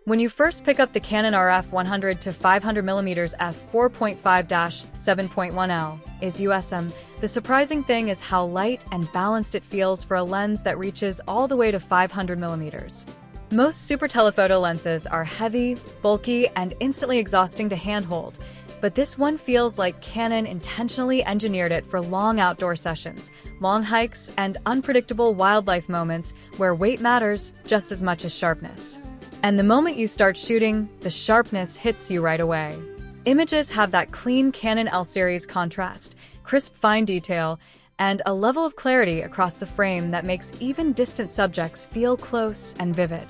When you first pick up the Canon RF 100 to 500mm f4.5-7.1L is USM, the surprising thing is how light and balanced it feels for a lens that reaches all the way to 500mm. Most super telephoto lenses are heavy, bulky, and instantly exhausting to handhold, but this one feels like Canon intentionally engineered it for long outdoor sessions, long hikes, and unpredictable wildlife moments where weight matters just as much as sharpness. And the moment you start shooting, the sharpness hits you right away. Images have that clean Canon L-series contrast, crisp fine detail, and a level of clarity across the frame that makes even distant subjects feel close and vivid.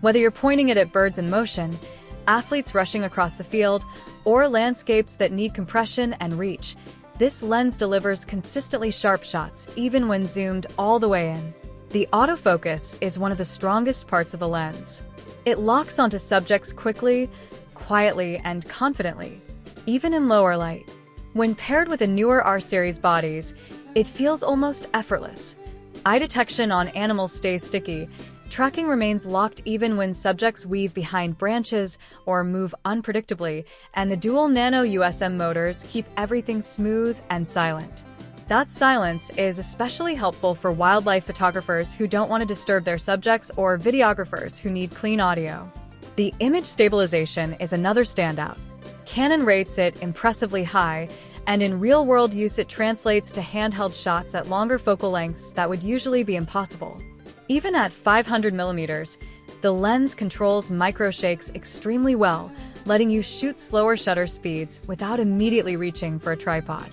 Whether you're pointing it at birds in motion, athletes rushing across the field, or landscapes that need compression and reach, this lens delivers consistently sharp shots even when zoomed all the way in. The autofocus is one of the strongest parts of the lens. It locks onto subjects quickly, quietly, and confidently, even in lower light. When paired with the newer R-series bodies, it feels almost effortless. Eye detection on animals stays sticky, tracking remains locked even when subjects weave behind branches or move unpredictably, and the dual nano USM motors keep everything smooth and silent. That silence is especially helpful for wildlife photographers who don't want to disturb their subjects or videographers who need clean audio. The image stabilization is another standout. Canon rates it impressively high, and in real-world use it translates to handheld shots at longer focal lengths that would usually be impossible. Even at 500mm, the lens controls micro-shakes extremely well, letting you shoot slower shutter speeds without immediately reaching for a tripod.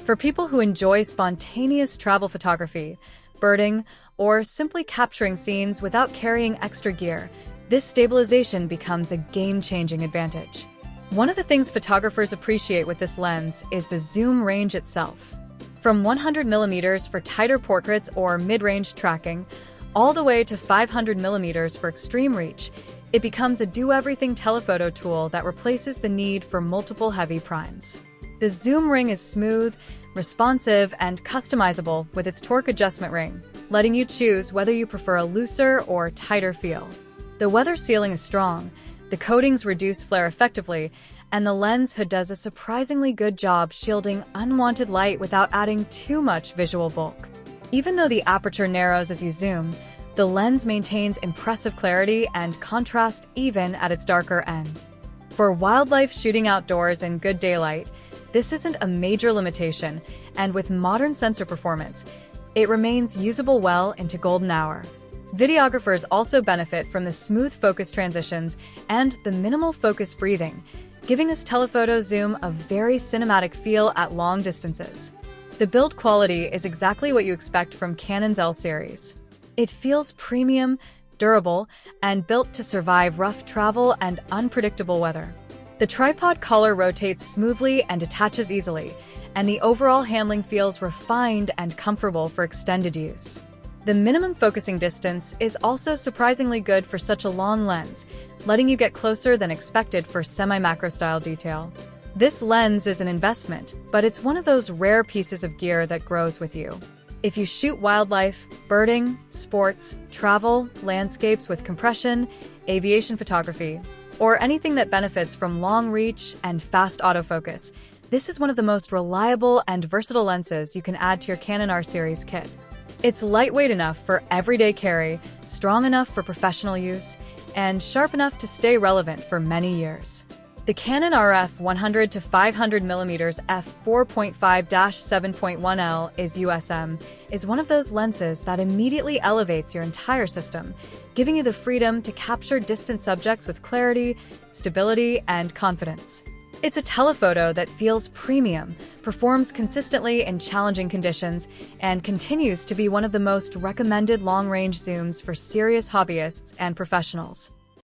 For people who enjoy spontaneous travel photography, birding, or simply capturing scenes without carrying extra gear, this stabilization becomes a game-changing advantage. One of the things photographers appreciate with this lens is the zoom range itself. From 100mm for tighter portraits or mid-range tracking, all the way to 500mm for extreme reach, it becomes a do-everything telephoto tool that replaces the need for multiple heavy primes. The zoom ring is smooth, responsive, and customizable with its torque adjustment ring, letting you choose whether you prefer a looser or tighter feel. The weather sealing is strong, the coatings reduce flare effectively, and the lens hood does a surprisingly good job shielding unwanted light without adding too much visual bulk. Even though the aperture narrows as you zoom, the lens maintains impressive clarity and contrast even at its darker end. For wildlife shooting outdoors in good daylight, this isn't a major limitation, and with modern sensor performance, it remains usable well into golden hour. Videographers also benefit from the smooth focus transitions and the minimal focus breathing, giving this telephoto zoom a very cinematic feel at long distances. The build quality is exactly what you expect from Canon's L-series. It feels premium, durable, and built to survive rough travel and unpredictable weather. The tripod collar rotates smoothly and attaches easily, and the overall handling feels refined and comfortable for extended use. The minimum focusing distance is also surprisingly good for such a long lens, letting you get closer than expected for semi-macro style detail. This lens is an investment, but it's one of those rare pieces of gear that grows with you. If you shoot wildlife, birding, sports, travel, landscapes with compression, aviation photography, or anything that benefits from long reach and fast autofocus, this is one of the most reliable and versatile lenses you can add to your Canon R-series kit. It's lightweight enough for everyday carry, strong enough for professional use, and sharp enough to stay relevant for many years. The Canon RF 100 to 500mm f4.5-7.1L is USM is one of those lenses that immediately elevates your entire system, giving you the freedom to capture distant subjects with clarity, stability, and confidence. It's a telephoto that feels premium, performs consistently in challenging conditions, and continues to be one of the most recommended long-range zooms for serious hobbyists and professionals.